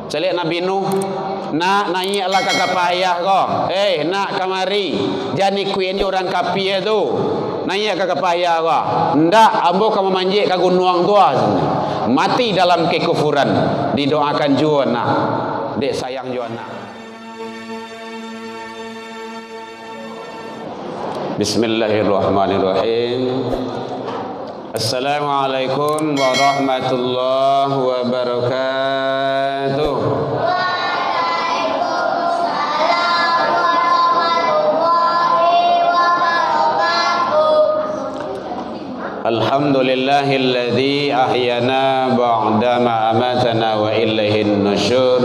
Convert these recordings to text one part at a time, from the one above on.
Celek Nabi Nuh, nak naiklah ke kapal ayah kau. Nak kamari. Jani ku ini orang kapi itu. Naik ke kapal ayah kau. Ndak, ambo kamu manjik ke gunung tua. Mati dalam kekufuran. Didoakan juga nak. Dek sayang juga nak. Bismillahirrahmanirrahim. Assalamualaikum warahmatullahi wabarakatuh. Waalaikumsalam warahmatullahi wabarakatuh. Alhamdulillahilladzi ahyana ba'dama amatana wa ilaihin nusyur.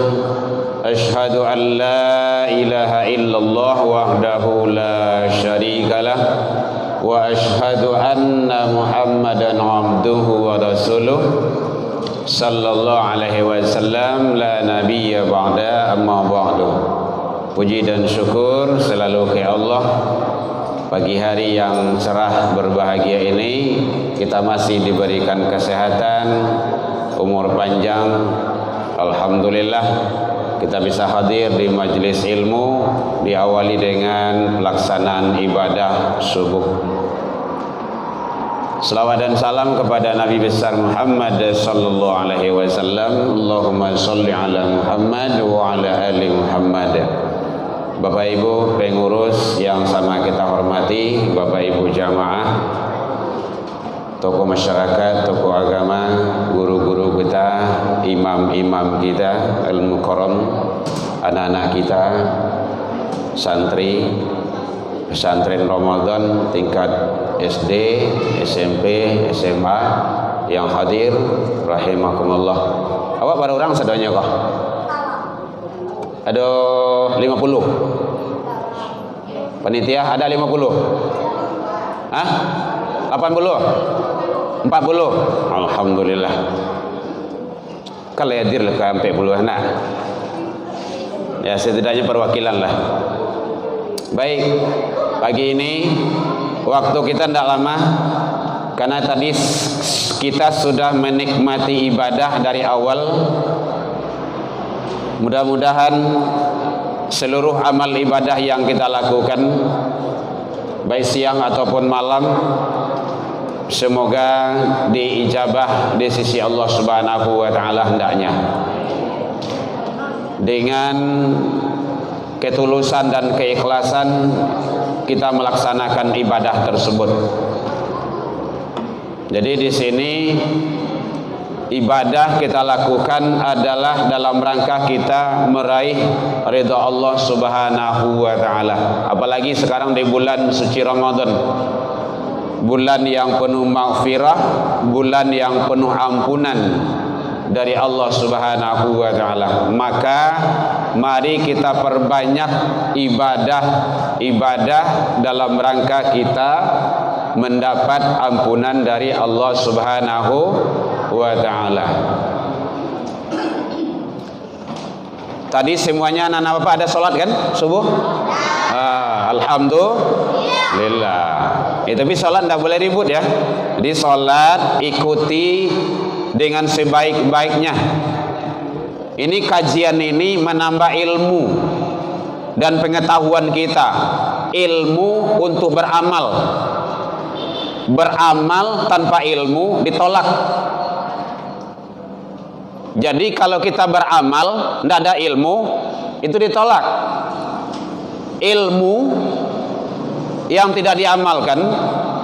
Ashhadu an la ilaha illallah wahdahu la syarikalah wa ashhadu anna Muhammadan abduhu wa rasuluh sallallahu alaihi wasallam la nabiyya ba'da amma ba'du. Puji dan syukur selalu ke Allah. Pagi hari yang cerah berbahagia ini kita masih diberikan kesehatan, umur panjang. Alhamdulillah kita bisa hadir di majlis ilmu, diawali dengan pelaksanaan ibadah subuh. Selawat dan salam kepada Nabi besar Muhammad sallallahu alaihi wasallam. Allahumma shalli ala Muhammad wa ala ali Muhammad. Bapak Ibu pengurus yang sama kita hormati, Bapak Ibu jamaah, tokoh masyarakat, tokoh agama, guru-guru kita, imam-imam kita, al-mukarram, anak-anak kita, santri, pesantren Ramadan tingkat SD, SMP, SMA yang hadir, rahimakumullah. Awak baru orang sedanya kok? Ada 50. Panitia ada 50. Hah? 80? 40? Alhamdulillah. Kalau hadir ke 40 anak. Ya setidaknya perwakilan lah. Baik, pagi ini waktu kita tidak lama karena tadi kita sudah menikmati ibadah dari awal. Mudah-mudahan seluruh amal ibadah yang kita lakukan baik siang ataupun malam semoga diijabah di sisi Allah Subhanahu wa taala hendaknya. Dengan ketulusan dan keikhlasan kita melaksanakan ibadah tersebut. Jadi di sini ibadah kita lakukan adalah dalam rangka kita meraih ridha Allah Subhanahu wa taala. Apalagi sekarang di bulan suci Ramadan. Bulan yang penuh maghfirah, bulan yang penuh ampunan dari Allah Subhanahu wa taala. Maka mari kita perbanyak ibadah dalam rangka kita mendapat ampunan dari Allah Subhanahu wa taala. Tadi semuanya anak-anak Bapak ada sholat kan subuh? Alhamdulillah. Tapi sholat tidak boleh ribut ya. Jadi sholat ikuti dengan sebaik-baiknya. Ini kajian ini menambah ilmu dan pengetahuan kita. Ilmu untuk beramal. Beramal tanpa ilmu ditolak. Jadi kalau kita beramal tidak ada ilmu itu ditolak. Ilmu yang tidak diamalkan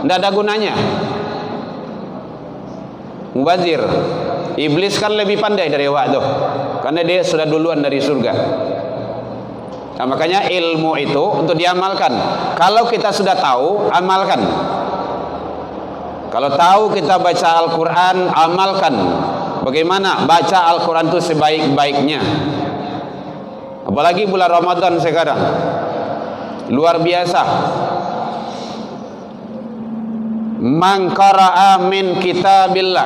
tidak ada gunanya. Mubazir, iblis kan lebih pandai dari waktu, karena dia sudah duluan dari surga. Nah, makanya ilmu itu untuk diamalkan. Kalau kita sudah tahu, amalkan. Kalau tahu kita baca Al-Quran, amalkan. Bagaimana baca Al-Quran itu sebaik-baiknya. Apalagi bulan Ramadan sekarang, luar biasa. Man qara'a min kitabillah,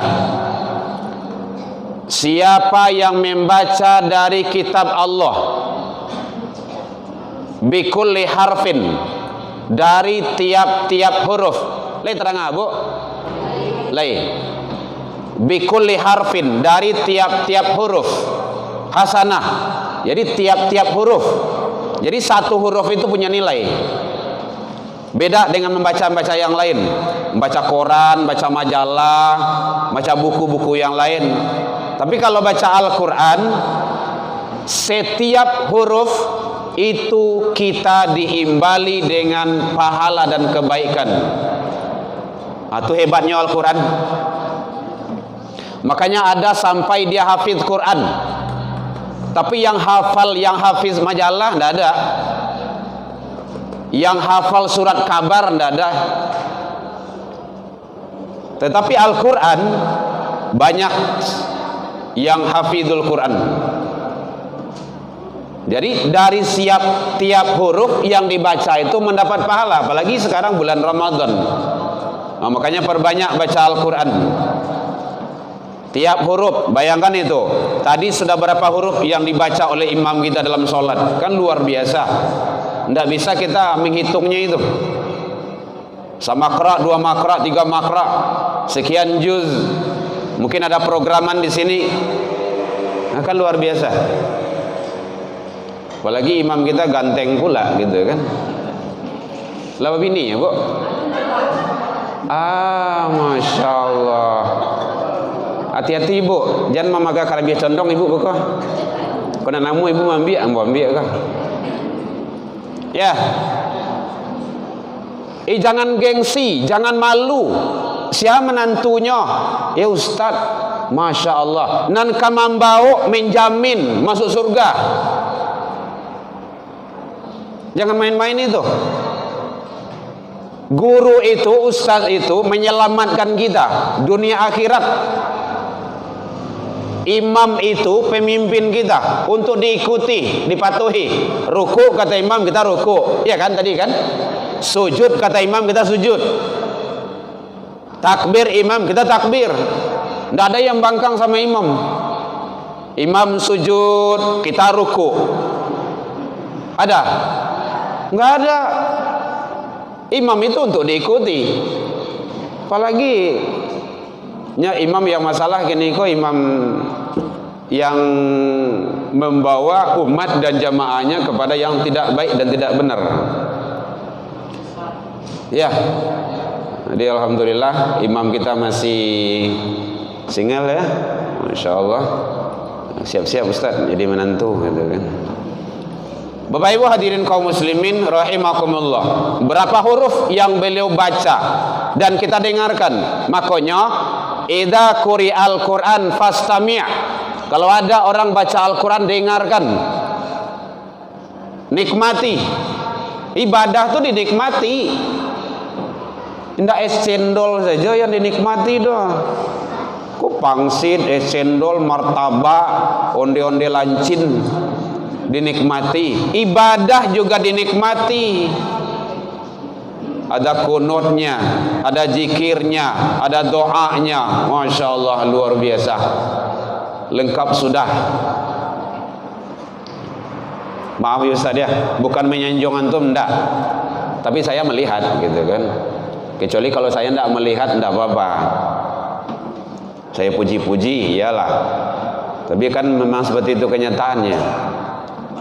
siapa yang membaca dari kitab Allah, bikulli harfin, dari tiap-tiap huruf. Lai terang Bu? Lai. Bikulli harfin, dari tiap-tiap huruf. hasanah. Jadi tiap-tiap huruf. Jadi satu huruf itu punya nilai. Beda dengan membaca-baca yang lain. Membaca koran, baca majalah, baca buku-buku yang lain. Tapi kalau baca Al-Quran, setiap huruf itu kita diimbali dengan pahala dan kebaikan. Itu hebatnya Al-Quran. Makanya ada sampai dia hafiz Quran, tapi yang hafal, yang hafiz majalah tidak ada. Yang hafal surat kabar tidak ada. Tetapi Al-Quran banyak yang hafizul Quran. Jadi dari tiap huruf yang dibaca itu mendapat pahala. Apalagi sekarang bulan Ramadan. Nah, makanya perbanyak baca Al-Quran. Tiap huruf, bayangkan itu. Tadi sudah berapa huruf yang dibaca oleh imam kita dalam sholat? Kan luar biasa. Tidak bisa kita menghitungnya itu. Samakra, 2 makra, 3 makra, sekian juz. Mungkin ada programan di sini. Nah, kan luar biasa. Apalagi imam kita ganteng pula gitu kan. Lapa bini ya, Bu? Masya Allah. Hati-hati ibu, jangan memakai karabia condong ibu buka. Kena namu ibu ambil kah? Ya. Jangan gengsi, jangan malu. Siapa menantunya? Ya Ustaz, Masya Allah. Nan kamambau menjamin masuk surga. Jangan main-main itu. Guru itu, ustaz itu menyelamatkan kita dunia akhirat. Imam itu pemimpin kita untuk diikuti, dipatuhi. Ruku kata imam kita ruku, ya kan tadi kan? Sujud kata imam kita sujud. Takbir imam kita takbir. Tidak ada yang bangkang sama imam. Imam sujud kita ruku. Ada? Enggak ada. Imam itu untuk diikuti. Apalagi imam yang masalah gini kok, imam yang membawa umat dan jamaahnya kepada yang tidak baik dan tidak benar. Ya. Jadi alhamdulillah imam kita masih single ya. Masya Allah. Siap-siap Ustaz jadi menantu gitu kan. Bapak Ibu hadirin kaum muslimin rahimakumullah. Berapa huruf yang beliau baca dan kita dengarkan. Makanya idza quri'al Qur'an fastami'. Kalau ada orang baca Al-Qur'an dengarkan. Nikmati. Ibadah tuh dinikmati. Tidak es cendol saja yang dinikmati doang. Kok pangsit, es cendol, martabak, onde-onde lancin dinikmati. Ibadah juga dinikmati. Ada kunutnya, ada zikirnya, ada doanya. Masya Allah luar biasa. Lengkap sudah. Maaf ya Ustaz ya, bukan menyanjung antum enggak. Tapi saya melihat gitu kan. Kecuali kalau saya enggak melihat enggak apa-apa. Saya puji-puji iyalah. Tapi kan memang seperti itu kenyataannya.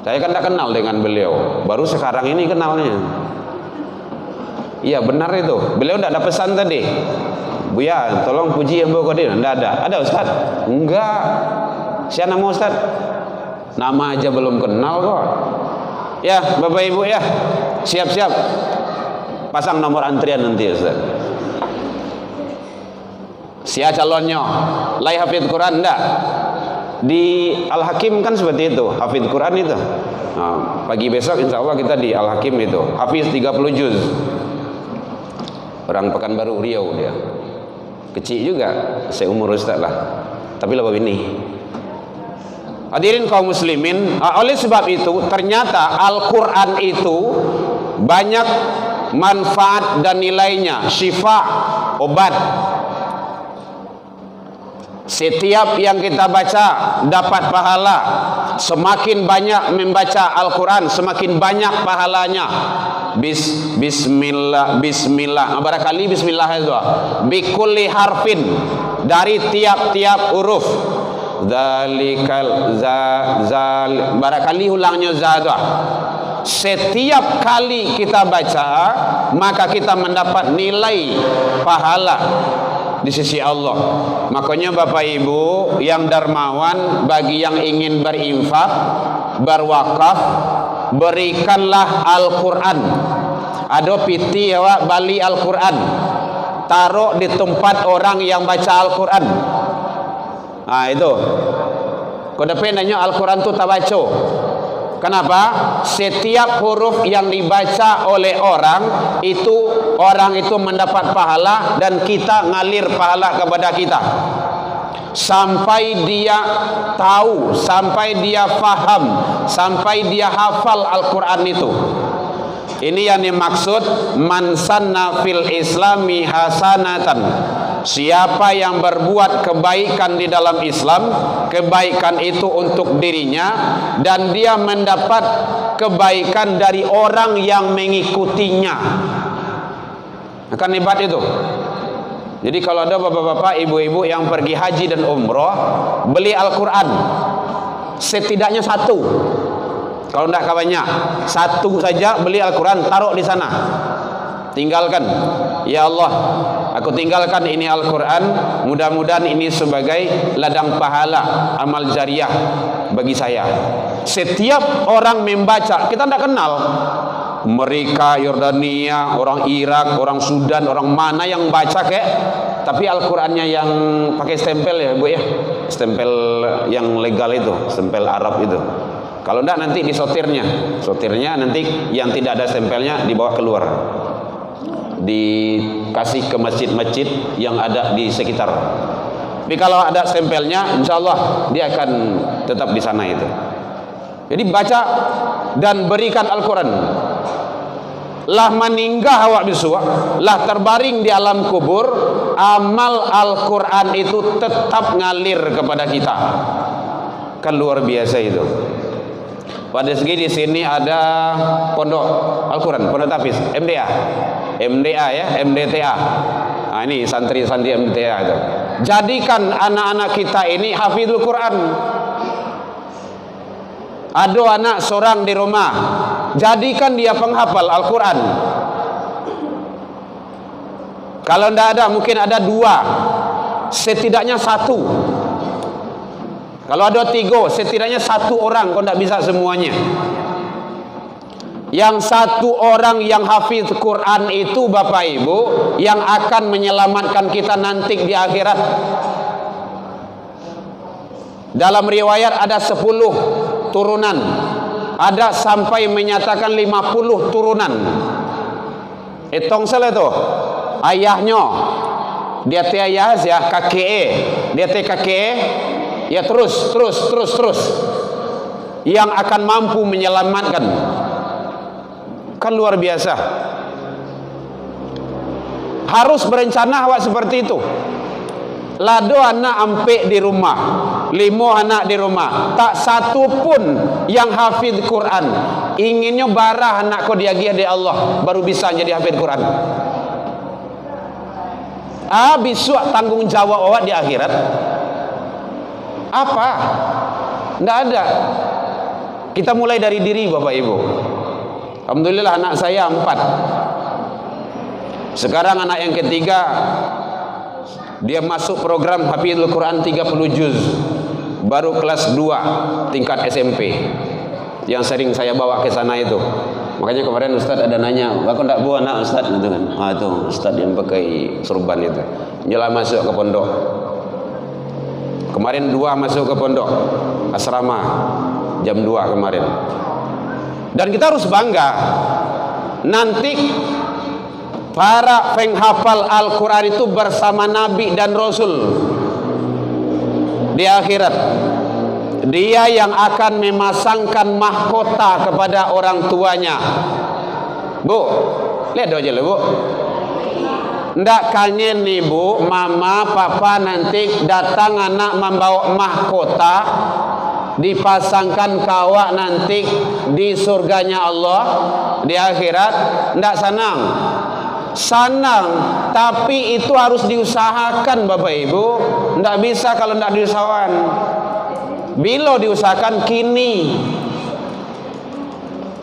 Saya kan tidak kenal dengan beliau, baru sekarang ini kenalnya. Iya benar itu. Beliau tidak ada pesan tadi, Buya tolong puji Abu Qadir. Tidak ada. Ada Ustaz? Enggak. Siapa nama Ustaz? Nama aja belum kenal kok. Ya Bapak Ibu ya, siap-siap. Pasang nomor antrian nanti Ustaz. Siapa calonnya? Lai hafid Quran enggak? Di Al-Hakim kan seperti itu, hafid Quran itu. Nah, pagi besok insya Allah kita di Al-Hakim itu, hafiz 30 juz. Orang Pekanbaru Riau dia. Kecil juga, seumur Ustaz lah. Tapi lebih ini. Hadirin kaum muslimin, oleh sebab itu ternyata Al-Quran itu banyak manfaat dan nilainya, syifa, obat. Setiap yang kita baca dapat pahala. Semakin banyak membaca Al-Quran, semakin banyak pahalanya. Bismillah. Barangkali Bismillah itu. Bikulli harfin, dari tiap-tiap huruf. Zalikal barangkali ulangnya za tu. Setiap kali kita baca, maka kita mendapat nilai pahala di sisi Allah. Makanya Bapak Ibu yang dermawan, bagi yang ingin berinfak, berwakaf, berikanlah Al-Quran. Ada piti awak bali Al-Quran, taruh di tempat orang yang baca Al-Quran. Nah itu kode penanya Al-Quran tu tak baca. Kenapa? Setiap huruf yang dibaca oleh orang itu mendapat pahala, dan kita ngalir pahala kepada kita sampai dia tahu, sampai dia faham, sampai dia hafal Al-Quran itu. Ini yang dimaksud man sanna fil islami hasanatan. Siapa yang berbuat kebaikan di dalam Islam, kebaikan itu untuk dirinya, dan dia mendapat kebaikan dari orang yang mengikutinya. Akan hebat itu. Jadi kalau ada bapak-bapak, ibu-ibu yang pergi haji dan umroh, beli Al-Quran setidaknya satu. Kalau tidak banyak, satu saja beli Al-Quran, taruh di sana, tinggalkan. Ya Allah, aku tinggalkan ini Al-Quran, mudah-mudahan ini sebagai ladang pahala amal jariah bagi saya. Setiap orang membaca, kita tidak kenal mereka, Yordania, orang Irak, orang Sudan, orang mana yang baca tapi Al-Qurannya yang pakai stempel ya Bu ya, stempel yang legal itu, stempel Arab itu. Kalau tidak nanti sotirnya nanti yang tidak ada stempelnya dibawa keluar, dikasih ke masjid-masjid yang ada di sekitar. Tapi kalau ada stempelnya, insya Allah dia akan tetap di sana itu. Jadi baca dan berikan Al-Quran. Lah meninggal awak biswa, lah terbaring di alam kubur, amal Al-Quran itu tetap ngalir kepada kita. Kan luar biasa itu. Pada segi di sini ada pondok Al-Quran, pondok Tafiz, MDA ya, MDTA. Nah, ini santri-santri MDTA itu. Jadikan anak-anak kita ini hafizul Quran. Ada anak seorang di rumah, jadikan dia penghafal Al-Quran. Kalau tidak ada, mungkin ada dua, setidaknya satu. Kalau ada tiga, setidaknya satu orang. Kalau tidak bisa semuanya. Yang satu orang yang hafiz Quran itu Bapak Ibu, yang akan menyelamatkan kita nanti di akhirat. Dalam riwayat ada 10 turunan, ada sampai menyatakan 50 turunan. Hitung salah itu. Ayahnya dia te ayah ya, kakek dia te kakek, ya terus yang akan mampu menyelamatkan. Kan luar biasa. Harus berencana awak seperti itu. Lado anak ampe di rumah, 5 anak di rumah, tak satu pun yang hafid Quran. Inginnya barah anak kau diagih di Allah baru bisa jadi hafid Quran. Besok tanggung jawab awak di akhirat apa? Tidak ada. Kita mulai dari diri Bapak Ibu. Alhamdulillah anak saya 4. Sekarang anak yang ketiga, dia masuk program hafizul Quran 30 juz, baru kelas 2 tingkat SMP, yang sering saya bawa ke sana itu. Makanya kemarin Ustadz ada nanya, aku tidak bawa anak Ustadz gitu kan. Itu Ustadz yang pakai surban itu nyala masuk ke pondok. Kemarin 2 masuk ke pondok asrama jam 2 kemarin. Dan kita harus bangga nanti para penghafal Al-Quran itu bersama Nabi dan Rasul di akhirat. Dia yang akan memasangkan mahkota kepada orang tuanya. Bu, lihat aja lah Bu. Ndak kangen nih Bu, mama, papa nanti datang anak membawa mahkota, dipasangkan kawak nanti di surganya Allah di akhirat. Ndak senang. Senang, tapi itu harus diusahakan Bapak Ibu. Ndak bisa kalau ndak diusahakan. Bila diusahakan kini.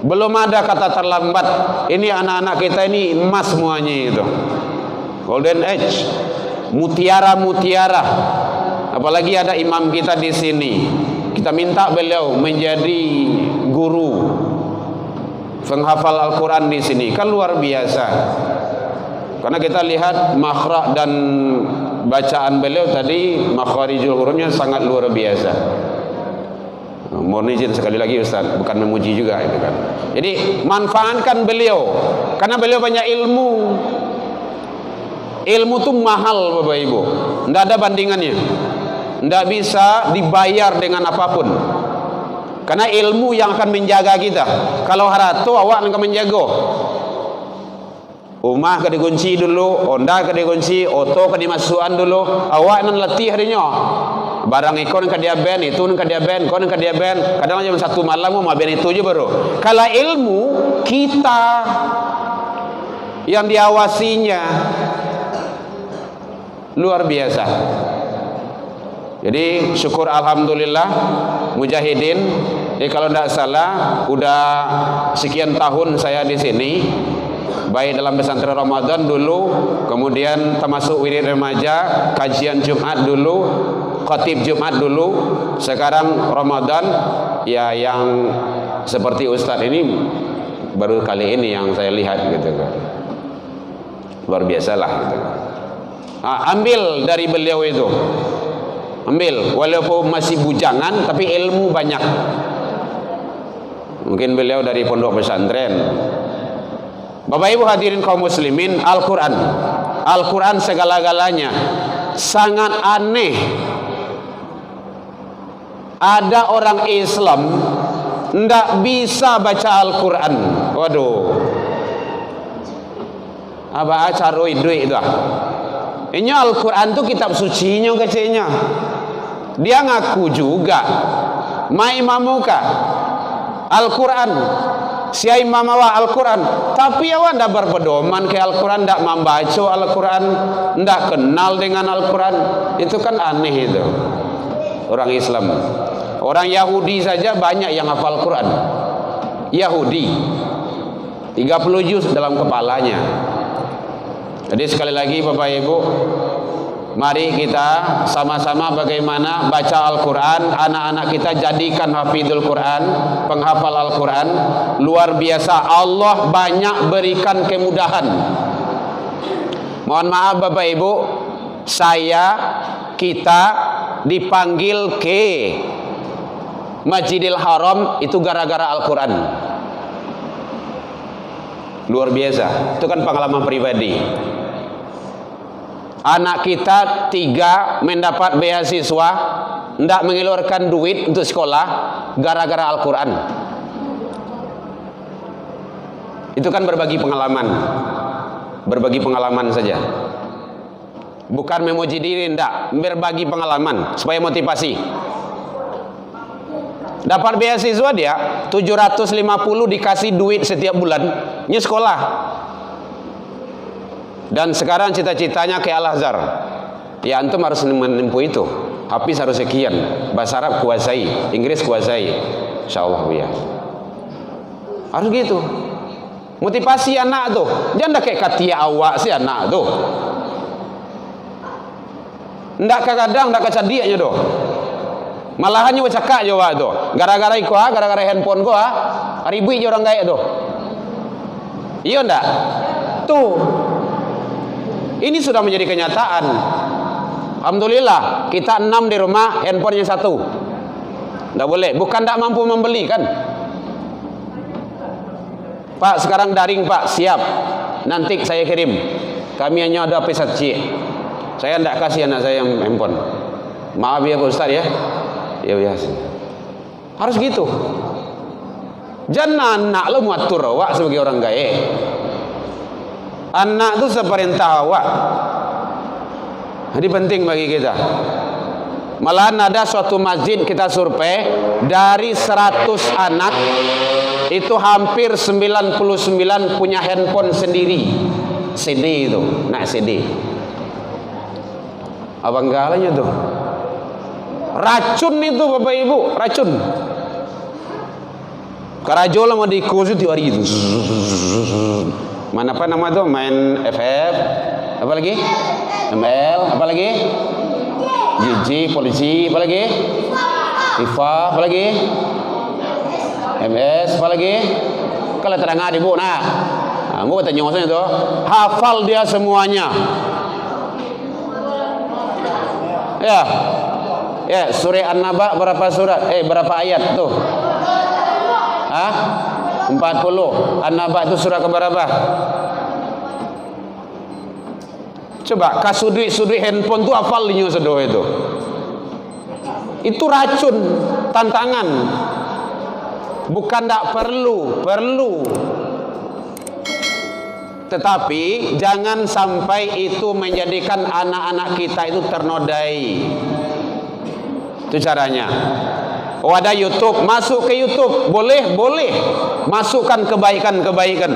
Belum ada kata terlambat. Ini anak-anak kita ini emas semuanya itu. Golden age. Mutiara-mutiara. Apalagi ada imam kita di sini. Kita minta beliau menjadi guru penghafal Al-Quran di sini. Kan luar biasa. Karena kita lihat makhraj dan bacaan beliau tadi, makharijul hurufnya sangat luar biasa. Mohon izin sekali lagi Ustaz, bukan memuji juga itu kan. Jadi manfaatkan beliau, karena beliau banyak ilmu. Ilmu itu mahal Bapak Ibu, tidak ada bandingannya, tidak bisa dibayar dengan apapun. Karena ilmu yang akan menjaga kita. Kalau harta awak akan menjaga. Rumah ke dikunci dulu, Honda ke dikunci, oto ke dimasukan dulu. Awak nan letih harinya. Barang ikon ke dia ben, itu ke dia ben, kon ke dia ben. Kadang jam 1 malam mau ben itu aja baru. Kalau ilmu kita yang diawasinya luar biasa. Jadi syukur alhamdulillah mujahidin. Jadi kalau tidak salah udah sekian tahun saya di sini. Baik dalam pesantren Ramadan dulu, kemudian termasuk wirid remaja, kajian Jumat dulu, khatib Jumat dulu, sekarang Ramadan. Ya yang seperti Ustadz ini baru kali ini yang saya lihat gitu kan. Luar biasa lah gitu. Ambil dari beliau itu. Ambil, walaupun masih bujangan tapi ilmu banyak. Mungkin beliau dari pondok pesantren. Bapak Ibu hadirin kaum muslimin, Al-Quran, Al-Quran segala-galanya. Sangat aneh ada orang Islam tidak bisa baca Al-Quran. Waduh, apa acara duit itu? Ini Al-Quran itu kitab sucinya kecilnya. Dia ngaku juga maimamuka Al-Quran, siai mamawa Al-Quran, tapi awak ndak berpedoman ke Al-Quran, ndak membaca Al-Quran, ndak kenal dengan Al-Quran. Itu kan aneh itu. Orang Islam, orang Yahudi saja banyak yang hafal Quran. Yahudi 30 juz dalam kepalanya. Jadi sekali lagi Bapak Ibu, mari kita sama-sama bagaimana baca Al-Quran. Anak-anak kita jadikan hafidhul Quran, penghafal Al-Quran. Luar biasa, Allah banyak berikan kemudahan. Mohon maaf Bapak Ibu, kita dipanggil ke Masjidil Haram itu gara-gara Al-Quran. Luar biasa, itu kan pengalaman pribadi. Anak kita 3 mendapat beasiswa, tidak mengeluarkan duit untuk sekolah gara-gara Al-Quran. Itu kan berbagi pengalaman. Berbagi pengalaman saja. Bukan memuji diri, tidak. Berbagi pengalaman supaya motivasi. Dapat beasiswa dia 750 dikasih duit setiap bulan, ini sekolah. Dan sekarang cita-citanya ke Al-Azhar. Ya antum harus menempuh itu. Hafiz harus sekian, bahasa Arab kuasai, Inggris kuasai, insyaallah ya. Harus gitu. Motivasi anak tuh. Jangan kayak katia awak si anak tuh. Ndak kadang ndak kecadiaknya tuh. Malahannya cakak jawab tuh. Gara-gara iku gara-gara handphone gua, ribu je orang gaya tuh. Iya ndak? Tuh. Ini sudah menjadi kenyataan. Alhamdulillah, kita 6 di rumah, handphonenya 1. Nggak boleh, bukan nggak mampu membeli kan? Pak, sekarang daring Pak, siap. Nanti saya kirim. Kami hanya ada pesat C. Saya nggak kasih anak saya yang handphone. Maaf ya Pak Ustaz ya. Ya biasa. Harus gitu. Jangan anak lo muatur awak sebagai orang gaye. Anak itu seperintah awak. Jadi penting bagi kita. Malahan ada suatu masjid kita survei, dari 100 anak itu hampir 99 punya handphone sendiri. CD itu, nak CD. Abang galanya tuh. Racun itu Bapak Ibu, racun. Karajo lah mau diikut itu hari itu. Mana apa nama itu? Main FF, apa lagi? ML, apa lagi? JJ, polisi, apa lagi? FIFA, apa lagi? MS, apa lagi? Kalau terang di bu, nah, gue tanya maksudnya itu, hafal dia semuanya. Ya, surah An-Naba berapa surat? Berapa ayat tuh? 40. An-Naba itu surah keberapa? Coba kasudui handphone tuh hafal nyu sedoh itu. Itu racun, tantangan. Bukan tak perlu. Tetapi jangan sampai itu menjadikan anak-anak kita itu ternodai. Itu caranya. Ada YouTube, masuk ke YouTube, boleh. Masukkan kebaikan-kebaikan.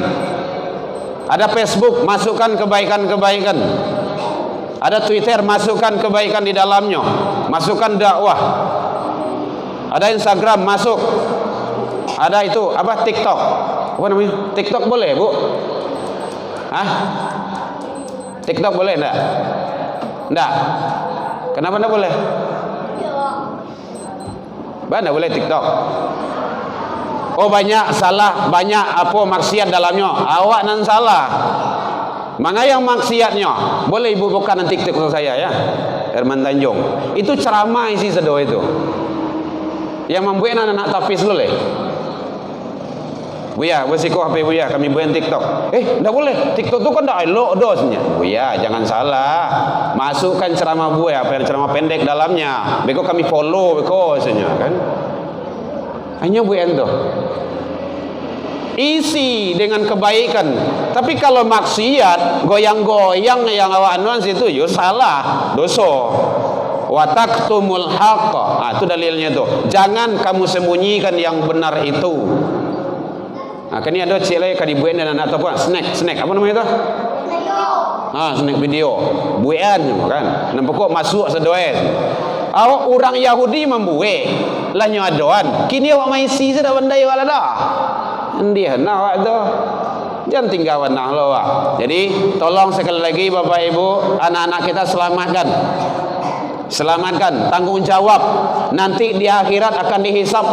Ada Facebook, masukkan kebaikan-kebaikan. Ada Twitter, masukkan kebaikan di dalamnya. Masukkan dakwah. Ada Instagram, masuk. Ada itu, apa TikTok? Apa namanya? TikTok boleh, Bu? TikTok boleh enggak? Enggak. Kenapa enggak boleh? Enggak boleh TikTok. Oh, banyak salah, banyak apa maksiat dalamnya. Awak nan salah. Mangga yang maksiatnya boleh ibu bukan nanti TikTok saya ya, Herman Tanjung. Itu ceramah isi sedo itu. Yang membuat anak-anak tafis dulu leh. Buya, bersiko HP Buya, kami buat TikTok. Enggak boleh. TikTok itu kan enggak elok dosnya. Buya, jangan salah. Masukkan ceramah Buya, apa yang ceramah pendek dalamnya. Beko kami follow beko sebenarnya kan. Hanya Buya itu. Isi dengan kebaikan. Tapi kalau maksiat, goyang-goyang yang awak anuan situ, yo salah, dosa. Wa taktumul haqq. Itu dalilnya tuh. Jangan kamu sembunyikan yang benar itu. Kini ada cik lagi kadibuan dan anak apa? Snack apa namanya itu? Snack video. Buan kan. Nampak kok masuk sedoes. Awak orang Yahudi membuat lah nyadoan. Kini awak maisi sudah bandai wala dah. Dia nak tu. Jangan tinggalkan nak lo. Jadi tolong sekali lagi Bapak Ibu, anak-anak kita selamatkan, tanggung jawab. Nanti di akhirat akan dihisap.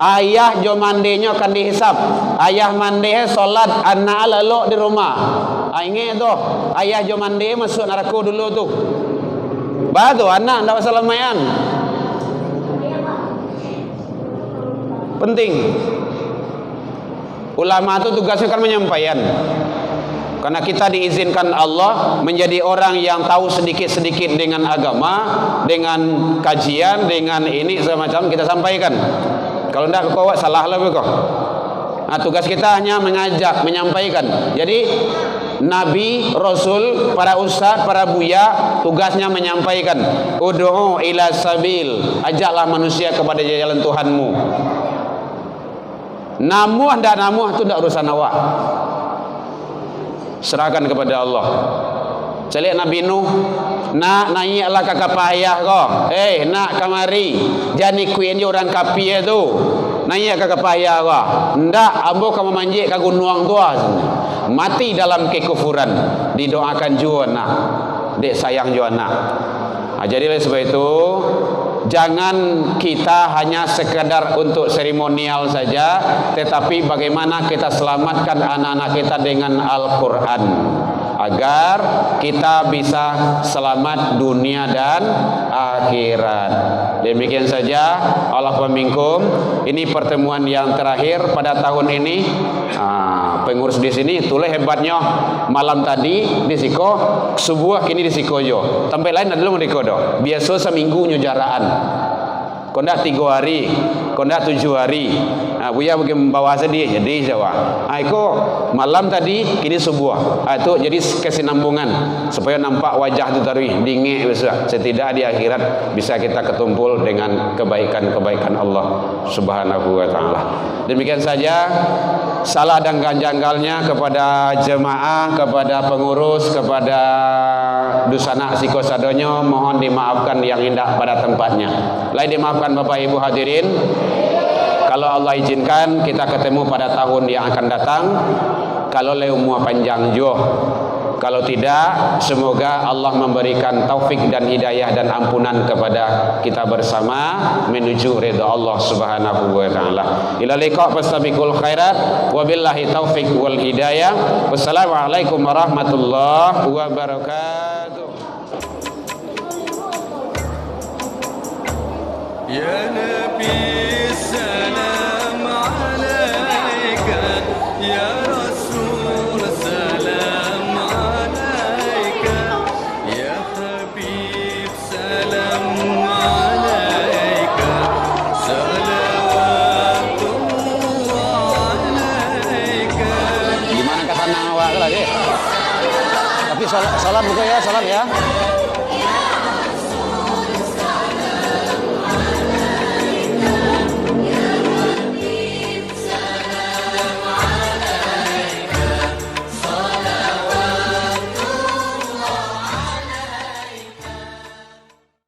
Ayah jo mandinya akan dihisap. Ayah mandi solat, anak lalu di rumah. Ingat tu, ayah jo mandi masuk neraka dulu tu. Batu anak ndak masalah mayan. Penting. Ulama itu tugasnya kan menyampaikan. Karena kita diizinkan Allah menjadi orang yang tahu sedikit-sedikit dengan agama, dengan kajian, dengan ini semacam kita sampaikan. Kalau tidak kau salah lah kau. Tugas kita hanya mengajak, menyampaikan. Jadi Nabi, Rasul, para ustaz, para buya tugasnya menyampaikan. Ud'u ila sabil, ajaklah manusia kepada jalan Tuhanmu. Namuh ndak namuh itu ndak urusan awak. Serahkan kepada Allah. Calik Nabi Nuh, nak naiklah ke kapal ayah kau. Nak kamari. Jani kuin orang kapi itu. Naik ke kapal ayah kau. Ndak, ambo kamu manjik ke gunung tua. Mati dalam kekufuran. Didoakan juga nak. Dek sayang juga nak. Jadi oleh sebab itu, jangan kita hanya sekedar untuk seremonial saja, tetapi bagaimana kita selamatkan anak-anak kita dengan Al-Quran agar kita bisa selamat dunia dan akhirat. Demikian saja. Allah pemingkum. Ini pertemuan yang terakhir pada tahun ini. Pengurus di sini itulah hebatnya. Malam tadi di Siko, subuh kini di Siko jo. Tempat lain adalah di Kodo. Biasa seminggu nyujaraan. Kondak 3 hari, kondak 7 hari. Buya bagi membawa sedih jadi Jawa. Iko malam tadi kini subuh. Itu jadi kesinambungan supaya nampak wajah itu tadi dingin besar. Setidak di akhirat bisa kita ketumpul dengan kebaikan-kebaikan Allah Subhanahu wa taala. Demikian saja. salah dan ganjanggalnya kepada jemaah, kepada pengurus, kepada Dusana Sikosadonyo, mohon dimaafkan yang indah pada tempatnya. Lain dimaafkan Bapak Ibu hadirin. Kalau Allah izinkan kita ketemu pada tahun yang akan datang. Kalau umur panjang jo. Kalau tidak, semoga Allah memberikan taufik dan hidayah dan ampunan kepada kita bersama menuju ridha Allah Subhanahu wa taala. Ila liqa fastabiqul khairat wabillahi taufik wal hidayah. Wassalamualaikum warahmatullahi wabarakatuh. Ya Nabi salam alaika, ya Rasul salam alaika, ya Habib salam alaika, salawatullah alaika. Gimana ke sana awak lagi? Tapi salam juga ya, salam ya.